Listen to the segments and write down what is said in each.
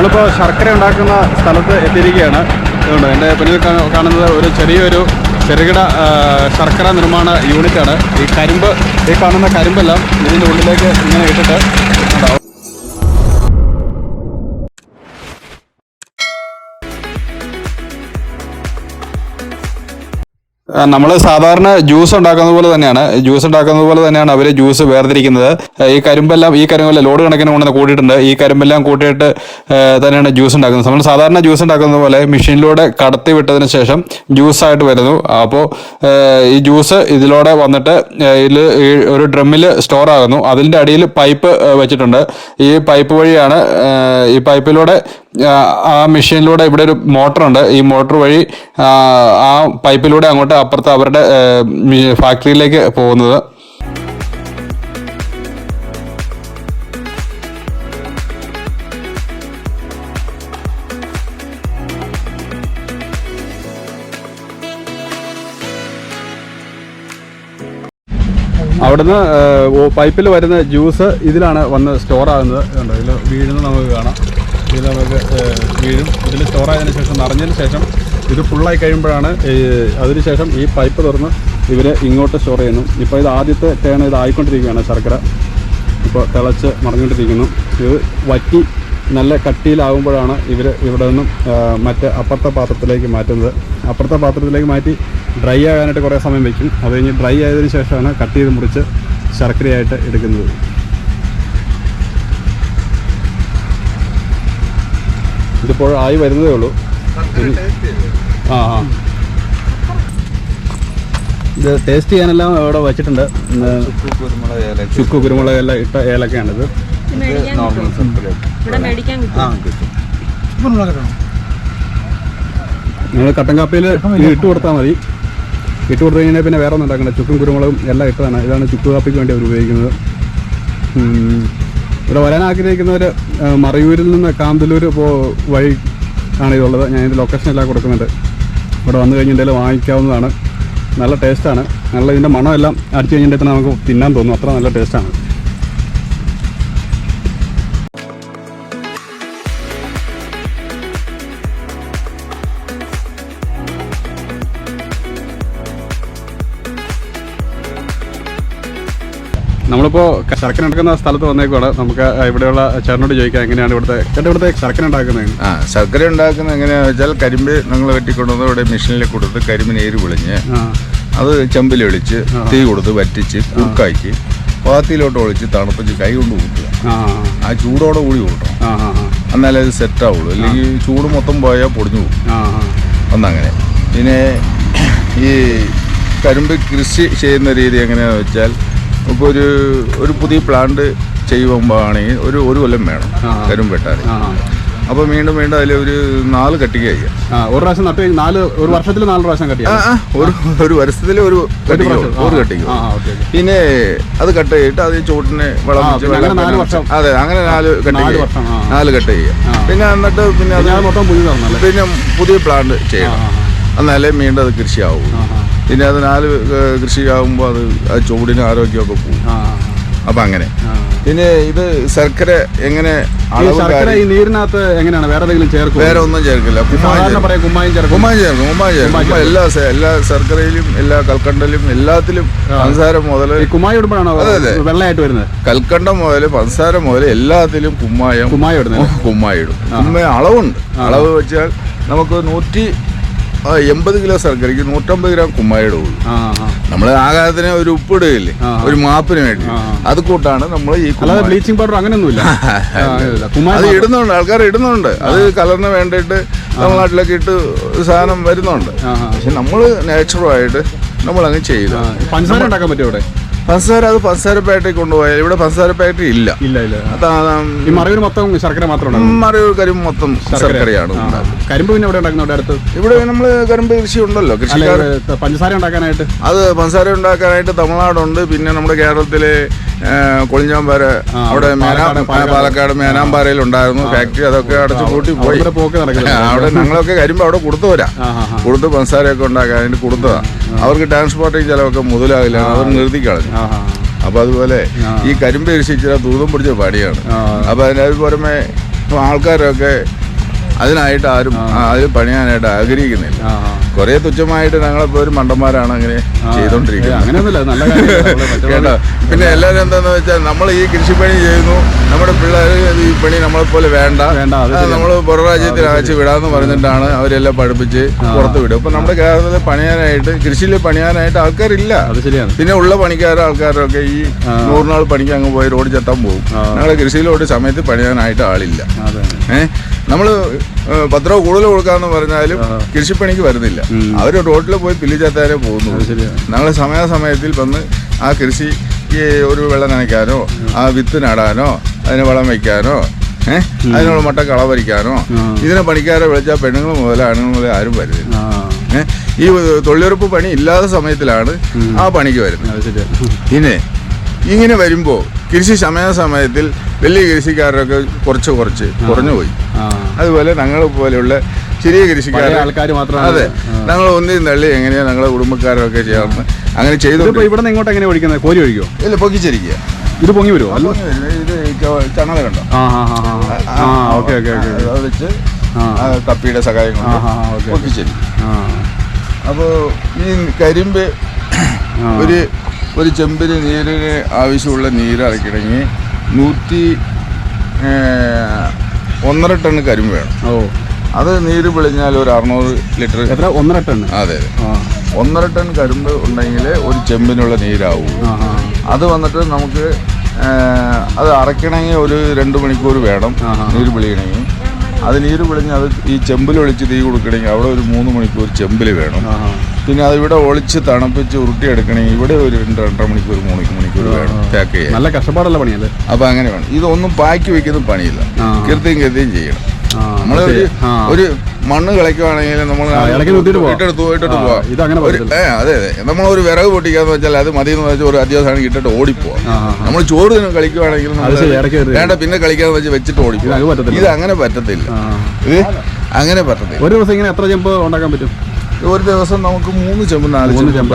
നമ്മളിപ്പോൾ ശർക്കര ഉണ്ടാക്കുന്ന സ്ഥലത്ത് എത്തിയിരിക്കുകയാണ്. അതുകൊണ്ട് എൻ്റെ പിന്നിൽ കാണുന്നത് ഒരു ചെറുകിട ശർക്കര നിർമ്മാണ യൂണിറ്റാണ്. ഈ കാണുന്ന കരിമ്പെല്ലാം ഇതിൻ്റെ ഉള്ളിലേക്ക് ഇങ്ങനെ ഇട്ടിട്ട് ഉണ്ടാവും. നമ്മൾ സാധാരണ ജ്യൂസ് ഉണ്ടാക്കുന്നത് പോലെ തന്നെയാണ് അവർ ജ്യൂസ് വേർതിരിക്കുന്നത്. ഈ കരിമ്പെല്ലാം ലോഡ് കണക്കിന് കൊണ്ടുവന്ന് കൂട്ടിയിട്ടുണ്ട്. ഈ കരിമ്പെല്ലാം കൂട്ടിയിട്ട് തന്നെയാണ് ജ്യൂസ് ഉണ്ടാക്കുന്നത്. നമ്മൾ സാധാരണ ജ്യൂസ് ഉണ്ടാക്കുന്ന പോലെ മെഷീനിലൂടെ കടത്തി വിട്ടതിന് ശേഷം ജ്യൂസായിട്ട് വരുന്നു. അപ്പോൾ ഈ ജ്യൂസ് ഇതിലൂടെ വന്നിട്ട് ഇതിൽ ഒരു ഡ്രമ്മിൽ സ്റ്റോർ ആകുന്നു. അതിൻ്റെ അടിയിൽ പൈപ്പ് വെച്ചിട്ടുണ്ട്. ഈ പൈപ്പ് വഴിയാണ് ഈ പൈപ്പിലൂടെ ആ മെഷീനിലൂടെ ഇവിടെ ഒരു മോട്ടറുണ്ട്. ഈ മോട്ടർ വഴി ആ പൈപ്പിലൂടെ അങ്ങോട്ട് അപ്പുറത്ത് അവരുടെ ഫാക്ടറിയിലേക്ക് പോകുന്നത്. അവിടുന്ന് പൈപ്പിൽ വരുന്ന ജ്യൂസ് ഇതിലാണ് വന്ന് സ്റ്റോർ ആകുന്നത്. കണ്ടോ, ഇതിൽ വീഴുന്നത് നമുക്ക് കാണാം. ഇതിൽ നമുക്ക് വീഴും. ഇതിൽ സ്റ്റോർ ആയതിനു ശേഷം നിറഞ്ഞതിന് ശേഷം ഇത് ഫുള്ളായി കഴിയുമ്പോഴാണ് അതിനുശേഷം ഈ പൈപ്പ് തുറന്ന് ഇവർ ഇങ്ങോട്ട് സ്റ്റോർ ചെയ്യുന്നു. ഇപ്പോൾ ഇത് ആദ്യത്തെ ടേൺ ആയിക്കൊണ്ടിരിക്കുകയാണ് ശർക്കര. ഇപ്പോൾ തിളച്ച് മറിഞ്ഞുകൊണ്ടിരിക്കുന്നു. ഇത് വറ്റി നല്ല കട്ടിയിലാകുമ്പോഴാണ് ഇവിടെ നിന്നും അപ്പുറത്തെ പാത്രത്തിലേക്ക് മാറ്റുന്നത്. അപ്പുറത്തെ പാത്രത്തിലേക്ക് മാറ്റി ഡ്രൈ ആകാനായിട്ട് കുറേ സമയം വയ്ക്കും. അത് കഴിഞ്ഞ് ഡ്രൈ ആയതിനു ശേഷമാണ് കട്ട് ചെയ്ത് മുറിച്ച് ശർക്കരയായിട്ട് എടുക്കുന്നത്. ഇതിപ്പോൾ ആയി വരുന്നതേ ഉള്ളൂ. ഇത് ടേസ്റ്റ് ചെയ്യാനെല്ലാം ഇവിടെ വെച്ചിട്ടുണ്ട്. ചുക്ക് കുരുമുളക് എല്ലാം ഇട്ട ഏലക്കയാണിത്. നിങ്ങൾ കട്ടൻ കാപ്പിയിൽ ഇട്ട് കൊടുത്താൽ മതി. ഇട്ട് കൊടുത്തു കഴിഞ്ഞാൽ പിന്നെ വേറെ ഒന്നും ഉണ്ടാക്കണ്ട. ചുക്കും കുരുമുളകും എല്ലാം ഇട്ടതാണ്. ഇതാണ് ചുക്ക് കാപ്പിക്ക് വേണ്ടി അവർ ഉപയോഗിക്കുന്നത്. ഇവിടെ വരാൻ ആഗ്രഹിക്കുന്നവർ മറയൂരിൽ നിന്ന് കാന്തല്ലൂർ വഴി ആണ് ഇതുള്ളത്. ഞാൻ ഇതിൻ്റെ ലൊക്കേഷൻ എല്ലാം കൊടുക്കുന്നുണ്ട്. ഇവിടെ വന്നു കഴിഞ്ഞ് എന്തെങ്കിലും വാങ്ങിക്കാവുന്നതാണ്. നല്ല ടേസ്റ്റാണ്. നല്ല ഇതിൻ്റെ മണമെല്ലാം അടിച്ചു കഴിഞ്ഞിട്ട് നമുക്ക് തിന്നാൻ തോന്നും. അത്ര നല്ല ടേസ്റ്റാണ്. നമ്മളിപ്പോൾ ശർക്കര ഉണ്ടാക്കുന്ന സ്ഥലത്ത് വന്നേക്കുവാണ്. നമുക്ക് ഇവിടെയുള്ള ചേട്ടനോട് ചോദിക്കാം എങ്ങനെയാണ് ഇവിടുത്തെ ശർക്കര ഉണ്ടാക്കുന്നത്. ശർക്കര ഉണ്ടാക്കുന്നത് എങ്ങനെയാണെന്ന് വെച്ചാൽ കരിമ്പ് ഞങ്ങൾ വെട്ടിക്കൊണ്ടുവന്ന് ഇവിടെ മെഷീനിൽ കൊടുത്ത് കരിമ്പ് നീര് പൊളിഞ്ഞ് അത് ചെമ്പിലൊളിച്ച് തീ കൊടുത്ത് വറ്റിച്ച് കുറുക്കാക്കി പാത്തിയിലോട്ട് ഒളിച്ച് തണുപ്പിച്ച് കൈ കൊണ്ട് കൂട്ടുക. ആ ചൂടോടെ കൂടി കൂട്ടണം. എന്നാലേ അത് സെറ്റാവുള്ളൂ. അല്ലെങ്കിൽ ചൂട് മൊത്തം പോയാൽ പൊടിഞ്ഞു പോകും. ഒന്നങ്ങനെ. പിന്നെ ഈ കരിമ്പ് കൃഷി ചെയ്യുന്ന രീതി എങ്ങനെയാണെന്ന് വെച്ചാൽ ഇപ്പോൾ ഒരു പുതിയ പ്ലാന്റ് ചെയ്യുമ്പോൾ ആണെങ്കിൽ ഒരു കൊല്ലം വേണം കരിമ്പ് വെട്ടാൻ. അപ്പോൾ വീണ്ടും അതിൽ ഒരു 4 കട്ടിങ് ചെയ്യാം. ഒരു പ്രാവശ്യം നട്ട് ഒരു വർഷത്തിൽ 4 പ്രാവശ്യം കട്ട് ചെയ്യാം. ഒരു വർഷത്തിൽ ഒരു കട്ടിങ്. പിന്നെ അത് കട്ട് ചെയ്തിട്ട് അത് ചൂട്ടിനെ വളം അതെ അങ്ങനെ 4 കട്ട് ചെയ്യാം. പിന്നെ എന്നിട്ട് പിന്നെ പുതിയ പ്ലാന്റ് ചെയ്യണം. എന്നാലേ വീണ്ടും അത് കൃഷിയാവും. പിന്നെ അത് 4 കൃഷിയാകുമ്പോൾ അത് ചൂടിന് ആരോഗ്യമൊക്കെ പോകും. അപ്പം അങ്ങനെ. പിന്നെ ഇത് ശർക്കര എങ്ങനെ നീരിനകത്ത് എങ്ങനെയാണ് വേറെ ഒന്നും ചേർക്കില്ല. കുമ്മായം ചേർക്കും. എല്ലാ ശർക്കരയിലും എല്ലാ കൽക്കണ്ടയിലും എല്ലാത്തിലും പഞ്ചസാര മുതൽ കുമ്മായം ഇടുമ്പോഴാണോ വെള്ളമായിട്ട് വരുന്നത്? കൽക്കണ്ടം മുതൽ പഞ്ചസാര മുതൽ എല്ലാത്തിലും കുമ്മായം ഇടും. അളവുണ്ട്. അളവ് വെച്ചാൽ നമുക്ക് 180 കിലോ ശർക്കരയ്ക്ക് 150 ഗ്രാം കുമ്മായം ഉള്ളൂ. നമ്മൾ ആകാരത്തിന് ഒരു ഉപ്പിടുകയില്ലേ, ഒരു മാപ്പിന് വേണ്ടി. അത് കൂട്ടാണ് നമ്മൾ ഈ ബ്ലീച്ചിങ് പൗഡർ അങ്ങനെയൊന്നുമില്ല. അത് ഇടുന്നുണ്ട്, ആൾക്കാർ ഇടുന്നുണ്ട്. അത് കളറിന് വേണ്ടിയിട്ട് തമിഴ്നാട്ടിലൊക്കെ ഇട്ട് സാധനം വരുന്നുണ്ട്. പക്ഷെ നമ്മൾ നാച്ചുറലായിട്ട് നമ്മളങ്ങ് ചെയ്തു. പഞ്ചസാര ഉണ്ടാക്കാൻ പറ്റും ഇവിടെ. പഞ്ചസാര ഫാക്ടറി കൊണ്ടുപോയാൽ ഇവിടെ പഞ്ചസാര ഫാക്ടറി ഇല്ല. മറയൂർ മൊത്തം ശർക്കര മാത്രമാണ്. മറയൂർ കരിമ്പ് മൊത്തം ശർക്കരയാണ്. കരിമ്പ് പിന്നെ ഇവിടെ ഉണ്ടാക്കുന്ന അടുത്ത് ഇവിടെ നമ്മൾ കരിമ്പ് കൃഷി ഉണ്ടല്ലോ. കൃഷിക്കാർ പഞ്ചസാര ഉണ്ടാക്കാനായിട്ട് തമിഴ്നാടുണ്ട്. പിന്നെ നമ്മുടെ കേരളത്തിലെ കൊളിഞ്ചാമ്പാറ അവിടെ പാലക്കാട് മേനാമ്പാറയിൽ ഉണ്ടായിരുന്നു ഫാക്ടറി. അതൊക്കെ അടച്ചു പൂട്ടി പോയി. അവിടെ ഞങ്ങളൊക്കെ കരിമ്പ് അവിടെ കൊടുത്ത് പഞ്ചസാരയൊക്കെ ഉണ്ടാക്കാനായിട്ട് കൊടുത്തതാ. അവർക്ക് ട്രാൻസ്പോർട്ടിങ് ചിലവൊക്കെ മുതലാകില്ല. അവർ നിർത്തിക്കളഞ്ഞു. അപ്പൊ അതുപോലെ ഈ കരിമ്പ് കൃഷി ഇച്ചിരി ദൂരം പിടിച്ച പണിയാണ്. അപ്പൊ അതിനു പുറമെ അപ്പോൾ ആൾക്കാരൊക്കെ അതിനായിട്ട് ആരും അതിൽ പണിയാനായിട്ട് ആഗ്രഹിക്കുന്നില്ല. കുറേ തുച്ഛമായിട്ട് ഞങ്ങളിപ്പോൾ ഒരു മണ്ടന്മാരാണ് അങ്ങനെ ചെയ്തുകൊണ്ടിരിക്കുന്നത് കേട്ടോ. പിന്നെ എല്ലാവരും എന്താണെന്ന് വെച്ചാൽ നമ്മൾ ഈ കൃഷിപ്പണി ചെയ്യുന്നു, നമ്മുടെ പിള്ളേർ ഈ പണി നമ്മളെപ്പോലെ വേണ്ട, നമ്മൾ പുറരാജ്യത്തിൽ അയച്ച് വിടാമെന്ന് പറഞ്ഞിട്ടാണ് അവരെല്ലാം പഠിപ്പിച്ച് പുറത്ത് വിടും. ഇപ്പം നമ്മുടെ കേരളത്തിൽ പണിയാനായിട്ട് കൃഷിയിൽ പണിയാനായിട്ട് ആൾക്കാരില്ല. പിന്നെ ഉള്ള ആൾക്കാരൊക്കെ ഈ 100 നാൾ പണിക്ക് അങ്ങ് പോയി റോഡ് ചെത്താൻ പോകും. ഞങ്ങളുടെ കൃഷിയിലോട്ട് സമയത്ത് പണിയാനായിട്ട് ആളില്ല. നമ്മൾ 10 രൂപ കൂടുതൽ കൊടുക്കാന്ന് പറഞ്ഞാലും കൃഷിപ്പണിക്ക് വരുന്നില്ല. അവർ റോഡിൽ പോയി പില്ലി ചെത്താനേ പോകുന്നു. ഞങ്ങൾ സമയാസമയത്തിൽ വന്ന് ആ കൃഷിക്ക് ഒരു വെള്ളം നനയ്ക്കാനോ ആ വിത്ത് നടാനോ അതിന് വളം വയ്ക്കാനോ അതിനുള്ള മട്ട കളവരിക്കാനോ ഇതിനെ പണിക്കാരെ വിളിച്ചാൽ പെണ്ണുങ്ങൾ മുതൽ ആണുങ്ങൾ മുതൽ ആരും വരുന്നില്ല. ഈ തൊഴിലുറപ്പ് പണി ഇല്ലാത്ത സമയത്തിലാണ് ആ പണിക്ക് വരുന്നത്. പിന്നെ ഇങ്ങനെ വരുമ്പോൾ കൃഷി സമയത്തിൽ വലിയ കൃഷിക്കാരൊക്കെ കുറച്ച് കുറഞ്ഞുപോയി. അതുപോലെ ഞങ്ങളെ പോലെയുള്ള ചെറിയ കൃഷിക്കാരെ അതെ ഞങ്ങൾ ഒന്നിനും തള്ളി എങ്ങനെയാ ഞങ്ങളെ കുടുംബക്കാരൊക്കെ ചേർന്ന് അങ്ങനെ ചെയ്തു. ഇവിടെ നിന്ന് ഇങ്ങോട്ട് എങ്ങനെ ഒഴിക്കുന്നത്? കോരി ഒഴിക്കോ? ഇല്ല, പൊക്കിച്ചിരിക്കുക. ഇത് പൊങ്ങി വരുമോ? ഇത് ചണല കണ്ടോ? വെച്ച് കപ്പിയുടെ സഹായം കൊണ്ട് പൊക്കിച്ചിരിക്കും. അപ്പോൾ ഈ കരിമ്പ് ഒരു ചെമ്പിന് നീരിന് ആവശ്യമുള്ള നീര് അരക്കണമെങ്കിൽ 1.5 ടൺ കരിമ്പ് വേണം. അത് നീര് പിളിഞ്ഞാൽ ഒരു 600 ലിറ്റർ. 1.5 ടൺ? അതെ 1.5 ടൺ കരിമ്പ് ഉണ്ടെങ്കിൽ ഒരു ചെമ്പിനുള്ള നീരാവും. അത് വന്നിട്ട് നമുക്ക് അത് അരക്കണമെങ്കിൽ ഒരു 2 മണിക്കൂർ വേണം നീര് പിളിയണമെങ്കിൽ. അത് നീര് പിളിഞ്ഞ് അത് ഈ ചെമ്പിൽ ഒളിച്ച് തീ കൊടുക്കണമെങ്കിൽ അവിടെ ഒരു 3 മണിക്കൂർ ചെമ്പിൽ വേണം. പിന്നെ അതിവിടെ ഒളിച്ച് തണുപ്പിച്ച് ഉരുട്ടിയെടുക്കണമെങ്കിൽ ഇവിടെ ഒരു 2-2.5 മണിക്കൂർ 3 മണിക്കൂർ വേണം പാക്ക് ചെയ്യാൻ. നല്ല കഷ്ടപ്പാടുള്ള പണിയല്ലേ? അപ്പം അങ്ങനെ വേണം. ഇതൊന്നും പാക്കി വെക്കുന്ന പണിയില്ല, കൃത്യം ചെയ്യണം. നമ്മൾ ഒരു മണ്ണ് കളിക്കുവാണെങ്കിൽ നമ്മൾ ഇട്ടെടുത്ത് പോവാം. അതെ നമ്മളൊരു വിറക് പൊട്ടിക്കാന്ന് വെച്ചാൽ അത് മതി എന്ന് വെച്ചാൽ ഒരു അത്യാവശ്യമാണ് ഇട്ടിട്ട് ഓടിപ്പോവാം. നമ്മൾ ചോറ് കളിക്കുവാണെങ്കിൽ വേണ്ട പിന്നെ കളിക്കാന്ന് വെച്ചിട്ട് ഓടിപ്പോവാം. ഇത് അങ്ങനെ പറ്റത്തില്ല. ഒരു ദിവസം ഇങ്ങനെ എത്ര ചെമ്പ് ഉണ്ടാക്കാൻ പറ്റും? ഒരു ദിവസം നമുക്ക് 3 ചെമ്പ് 4 ചെമ്പ്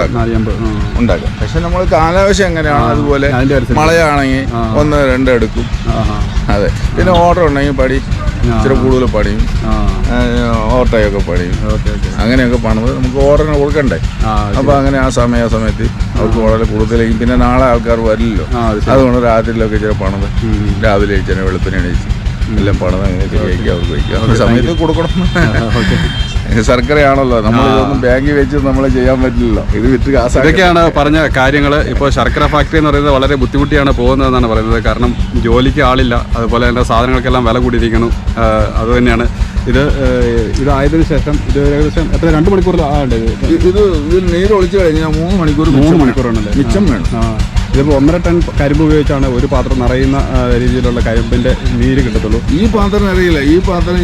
ഉണ്ടാക്കാം. പക്ഷെ നമ്മൾ കാലാവസ്ഥ എങ്ങനെയാണ് അതുപോലെ മഴയാണെങ്കിൽ 1-2 എടുക്കും. അതെ. പിന്നെ ഓർഡർ ഉണ്ടെങ്കിൽ പടി ഇച്ചിരി കൂടുതൽ പണിയും ഓട്ടയൊക്കെ പണിയും അങ്ങനെയൊക്കെ പണിത് നമുക്ക് ഓർഡറിന് കൊടുക്കണ്ടേ. അപ്പോൾ അങ്ങനെ ആ സമയത്ത് അവർക്ക് ഓർഡർ കൂടുതലായിരിക്കും. പിന്നെ നാളെ ആൾക്കാർ വരില്ലല്ലോ, അതുകൊണ്ട് രാത്രിയിലൊക്കെ ഇച്ചിരി പണിത് രാവിലെ ഇച്ചിരി വെളുപ്പിനെ എണീച്ച് എല്ലാം പണിത് അങ്ങനെ ശരിയാക്കി അവർക്ക് വയ്ക്കുക. ആ സമയത്ത് കൊടുക്കണം. ശർക്കരയാണല്ലോ, നമ്മൾ ഇതൊന്നും ബാങ്കിൽ വെച്ച് നമ്മൾ ചെയ്യാൻ പറ്റില്ലല്ലോ. ഇത് വിറ്റ് കാശ്. ഇതൊക്കെയാണ് പറഞ്ഞ കാര്യങ്ങൾ. ഇപ്പോൾ ശർക്കര ഫാക്ടറി എന്ന് പറയുന്നത് വളരെ ബുദ്ധിമുട്ടിയാണ് പോകുന്നതെന്നാണ് പറയുന്നത്. കാരണം ജോലിക്ക് ആളില്ല, അതുപോലെ തന്നെ സാധനങ്ങൾക്കെല്ലാം വില കൂടിയിരിക്കുന്നു. അതുതന്നെയാണ് ഇതായതിനു ശേഷം ഇത് ഏകദേശം എത്ര 2 മണിക്കൂർ ആകേണ്ടത്? ഇത് നീര് ഒളിച്ചു കഴിഞ്ഞാൽ 3 മണിക്കൂറാണല്ലേ മിച്ചം വേണം. ഇതിപ്പോൾ 1.5 ടൺ കരിമ്പ് ഉപയോഗിച്ചാണ് ഒരു പാത്രം നിറയുന്ന രീതിയിലുള്ള കരിമ്പിന്റെ നീര് കിട്ടത്തുള്ളൂ. ഈ പാത്രം അറിയില്ല, ഈ പാത്രം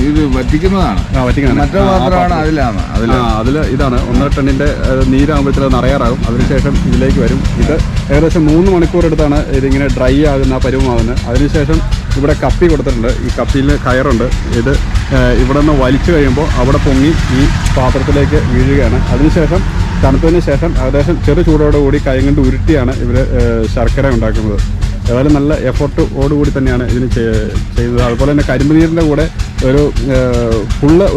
ഇത് വറ്റിക്കുന്നതാണ്. മറ്റേ പാത്രമാണ് അതിൽ ഇതാണ് 1.5 ടണ്ണിന്റെ നീരാകുമ്പോഴത്തേക്ക് നിറയാറാകും. അതിനുശേഷം ഇതിലേക്ക് വരും. ഇത് ഏകദേശം 3 മണിക്കൂർ എടുത്താണ് ഇതിങ്ങനെ ഡ്രൈ ആകുന്ന പരുവമാകുന്നത്. അതിനുശേഷം ഇവിടെ കപ്പി കൊടുത്തിട്ടുണ്ട്. ഈ കപ്പിയിൽ കയറുണ്ട്. ഇത് ഇവിടെ നിന്ന് വലിച്ചു കഴിയുമ്പോൾ അവിടെ പൊങ്ങി ഈ പാത്രത്തിലേക്ക് വീഴുകയാണ്. അതിനുശേഷം തണുത്തതിന് ശേഷം ഏകദേശം ചെറു ചൂടോടുകൂടി കൈ കൊണ്ട് ഉരുട്ടിയാണ് ഇവർ ശർക്കര ഉണ്ടാക്കുന്നത്. ഏതായാലും നല്ല എഫർട്ടോടുകൂടി തന്നെയാണ് ഇതിന് ചെയ്യുന്നത്. അതുപോലെ തന്നെ കരിമ്പ് നീരിൻ്റെ കൂടെ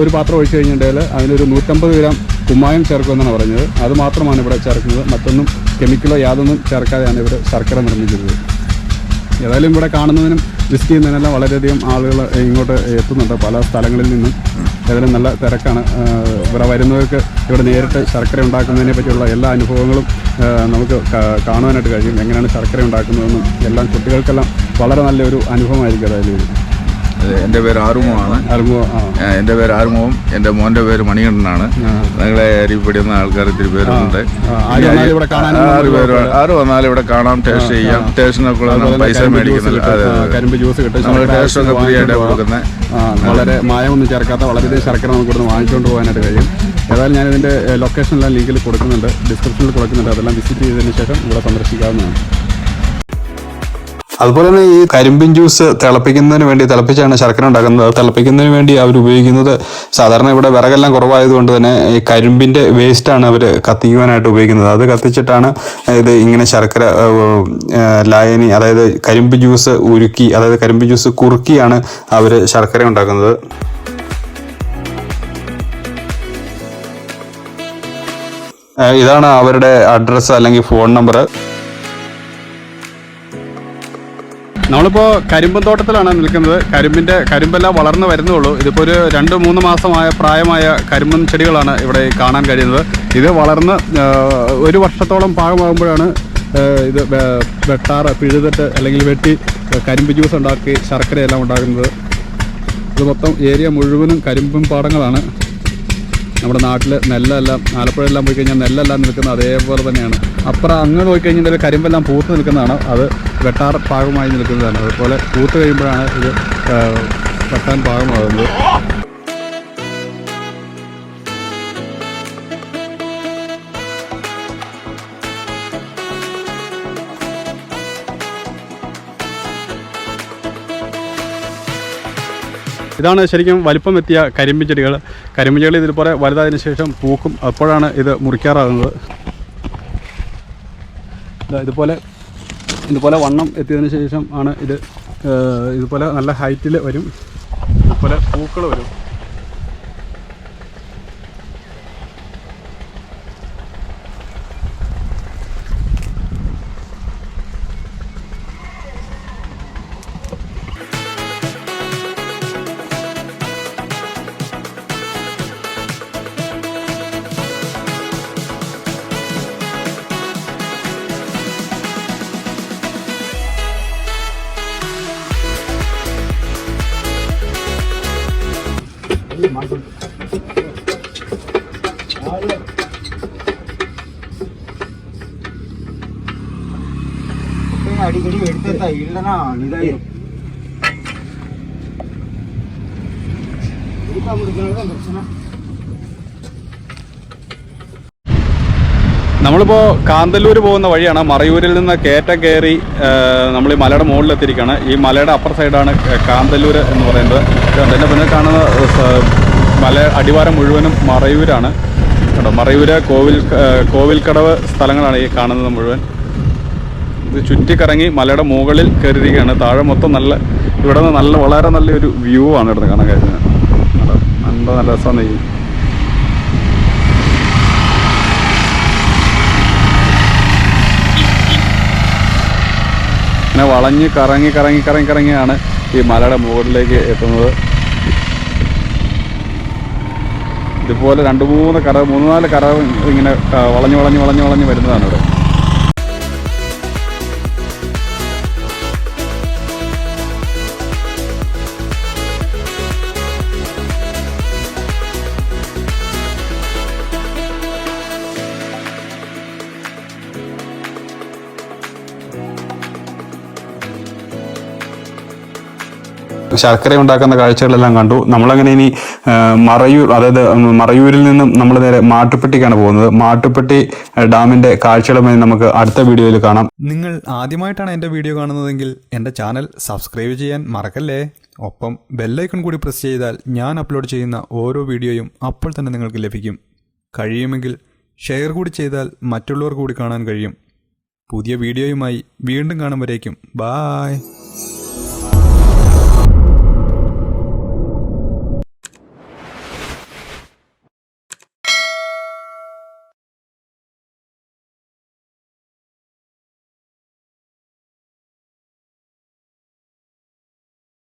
ഒരു പാത്രം ഒഴിച്ചു കഴിഞ്ഞിട്ടുണ്ടെങ്കിൽ അതിനൊരു 150 ഗ്രാം കുമ്മായം ചേർക്കുമെന്നാണ് പറഞ്ഞത്. അത് മാത്രമാണ് ഇവിടെ ചേർക്കുന്നത്. മറ്റൊന്നും കെമിക്കലോ യാതൊന്നും ചേർക്കാതെയാണ് ഇവർ ശർക്കര നിർമ്മിക്കുന്നത്. ഏതായാലും ഇവിടെ കാണുന്നതിനും വിസിറ്റ് ചെയ്യുന്നതിനെല്ലാം വളരെയധികം ആളുകൾ ഇങ്ങോട്ട് എത്തുന്നുണ്ട് പല സ്ഥലങ്ങളിൽ നിന്നും. ഏതായാലും നല്ല തിരക്കാണ്. ഇവിടെ വരുന്നവർക്ക് ഇവിടെ നേരിട്ട് ശർക്കര ഉണ്ടാക്കുന്നതിനെ പറ്റിയുള്ള എല്ലാ അനുഭവങ്ങളും നമുക്ക് കാണുവാനായിട്ട് കഴിയും. എങ്ങനെയാണ് ശർക്കര ഉണ്ടാക്കുന്നതെന്നും എല്ലാം കുട്ടികൾക്കെല്ലാം വളരെ നല്ലൊരു അനുഭവമായിരിക്കും. അതായത് എൻ്റെ പേര് ആറുമുഖമാണ്. എൻ്റെ പേര് ആറുമുഖം. എൻ്റെ മോൻ്റെ പേര് മണികണ്ഠനാണ്. ഞങ്ങളെ അരിപ്പെടുന്ന ആൾക്കാർ ഇത്തിരി പേരുണ്ട്. ആറ് വന്നാലും ഇവിടെ കാണാം, ടേസ്റ്റ് ചെയ്യാം. ടേസ്റ്റിനൊക്കെ പൈസ മേടിക്കുന്നില്ല. കരിമ്പ് ജ്യൂസ് കിട്ടും. നമ്മൾ ടേസ്റ്റൊക്കെ ഫ്രീ ആയിട്ട് കൊടുക്കുന്നത്. വളരെ മായമൊന്നും ചേർക്കാത്ത വളരെയധികം ശർക്കര നമുക്ക് ഇവിടുന്ന് വാങ്ങിച്ചുകൊണ്ട് പോകാനായിട്ട് കഴിയും. ഏതായാലും ഞാനിതിൻ്റെ ലൊക്കേഷനെല്ലാം ലിങ്കിൽ കൊടുക്കുന്നുണ്ട്, ഡിസ്ക്രിപ്ഷനിൽ കൊടുക്കുന്നുണ്ട്. അതെല്ലാം വിസിറ്റ് ചെയ്തതിന് ശേഷം ഇവിടെ സന്ദർശിക്കാവുന്നതാണ്. അതുപോലെ തന്നെ ഈ കരിമ്പിൻ ജ്യൂസ് തിളപ്പിക്കുന്നതിന് വേണ്ടി തിളപ്പിച്ചാണ് ശർക്കര ഉണ്ടാക്കുന്നത്. തിളപ്പിക്കുന്നതിന് വേണ്ടി അവർ ഉപയോഗിക്കുന്നത് സാധാരണ ഇവിടെ വിറകെല്ലാം കുറവായതുകൊണ്ട് തന്നെ ഈ കരിമ്പിന്റെ വേസ്റ്റാണ് അവർ കത്തിക്കുവാനായിട്ട് ഉപയോഗിക്കുന്നത്. അത് കത്തിച്ചിട്ടാണ് ഇത് ഇങ്ങനെ ശർക്കര ലായനി, അതായത് കരിമ്പ് ജ്യൂസ് ഉരുക്കി, അതായത് കരിമ്പ് ജ്യൂസ് കുറുക്കിയാണ് അവർ ശർക്കര ഉണ്ടാക്കുന്നത്. ഇതാണ് അവരുടെ അഡ്രസ്സ് അല്ലെങ്കിൽ ഫോൺ നമ്പർ. നമ്മളിപ്പോൾ കരിമ്പൻ തോട്ടത്തിലാണ് നിൽക്കുന്നത്. കരിമ്പെല്ലാം വളർന്നു വരുന്നുള്ളൂ. ഇതിപ്പോൾ ഒരു 2-3 മാസമായ പ്രായമായ കരിമ്പൻ ചെടികളാണ് ഇവിടെ കാണാൻ കഴിയുന്നത്. ഇത് വളർന്ന് 1 വർഷത്തോളം പാകമാകുമ്പോഴാണ് ഇത് പിഴുതിട്ട് അല്ലെങ്കിൽ വെട്ടി കരിമ്പ് ജ്യൂസ് ഉണ്ടാക്കി ശർക്കരയെല്ലാം ഉണ്ടാക്കുന്നത്. ഇത് മൊത്തം ഏരിയ മുഴുവനും കരിമ്പൻ പാടങ്ങളാണ്. നമ്മുടെ നാട്ടിൽ നെല്ലെല്ലാം, ആലപ്പുഴയെല്ലാം പോയി കഴിഞ്ഞാൽ നെല്ലെല്ലാം നിൽക്കുന്നത് അതേപോലെ തന്നെയാണ്. അപ്പുറം അങ്ങ് പോയി കഴിഞ്ഞാൽ കരിമ്പെല്ലാം പൂത്ത് നിൽക്കുന്നതാണ്, അത് വെട്ടാർ പാകമായി നിൽക്കുന്നതാണ്. അതുപോലെ പൂത്ത് കഴിയുമ്പോഴാണ് ഇത് വെട്ടാൻ പാകമാകുന്നത്. ഇതാണ് ശരിക്കും വലിപ്പം എത്തിയ കരിമ്പ് ചെടികൾ. കരിമ്പ് ചെടി ഇതുപോലെ വലുതായതിനു ശേഷം പൂക്കും. അപ്പോഴാണ് ഇത് മുറിക്കാറാകുന്നത്. ഇതുപോലെ വണ്ണം എത്തിയതിനു ശേഷം ആണ് ഇതുപോലെ നല്ല ഹൈറ്റിൽ വരും. ഇതുപോലെ പൂക്കൾ വരും. അടിക്കടി എടുത്ത ഇല്ലനാ ഇതായി നമ്മളിപ്പോൾ കാന്തല്ലൂർ പോകുന്ന വഴിയാണ്. മറയൂരിൽ നിന്ന് കയറ്റം കയറി നമ്മൾ ഈ മലയുടെ മുകളിലെത്തിയിരിക്കുകയാണ്. ഈ മലയുടെ അപ്പർ സൈഡാണ് കാന്തല്ലൂർ എന്ന് പറയുന്നത്. അതിൻ്റെ പിന്നെ കാണുന്ന മല അടിവാരം മുഴുവനും മറയൂരാണ് കേട്ടോ. മറയൂര് കോവിൽക്കടവ് സ്ഥലങ്ങളാണ് ഈ കാണുന്നത് മുഴുവൻ. ഇത് ചുറ്റിക്കറങ്ങി മലയുടെ മുകളിൽ കയറിയിരിക്കുകയാണ്. താഴെ മൊത്തം ഇവിടെ നിന്ന് വളരെ നല്ലൊരു വ്യൂ ആണ് ഇവിടെ കാണാൻ കഴിയുന്നത്. നല്ല രസമാണ്. ഇങ്ങനെ വളഞ്ഞ് കറങ്ങിയാണ് ഈ മലയുടെ മുകളിലേക്ക് എത്തുന്നത്. ഇതുപോലെ 3-4 കറ ഇങ്ങനെ വളഞ്ഞ് വരുന്നതാണ് ഇവിടെ. ശർക്കര ഉണ്ടാക്കുന്ന കാഴ്ചകളെല്ലാം കണ്ടു. നമ്മളങ്ങനെ ഇനി മറയൂർ, അതായത് മറയൂരിൽ നിന്നും നമ്മൾ നേരെ മാട്ടുപ്പെട്ടിക്കാണ് പോകുന്നത്. മാട്ടുപ്പെട്ടി ഡാമിന്റെ കാഴ്ചകളുമായി നമുക്ക് അടുത്ത വീഡിയോയിൽ കാണാം. നിങ്ങൾ ആദ്യമായിട്ടാണ് എൻ്റെ വീഡിയോ കാണുന്നതെങ്കിൽ എൻ്റെ ചാനൽ സബ്സ്ക്രൈബ് ചെയ്യാൻ മറക്കല്ലേ. ഒപ്പം ബെല്ലൈക്കൺ കൂടി പ്രസ് ചെയ്താൽ ഞാൻ അപ്ലോഡ് ചെയ്യുന്ന ഓരോ വീഡിയോയും അപ്പോൾ തന്നെ നിങ്ങൾക്ക് ലഭിക്കും. കഴിയുമെങ്കിൽ ഷെയർ കൂടി ചെയ്താൽ മറ്റുള്ളവർ കൂടി കാണാൻ കഴിയും. പുതിയ വീഡിയോയുമായി വീണ്ടും കാണും വരേക്കും ബായ്.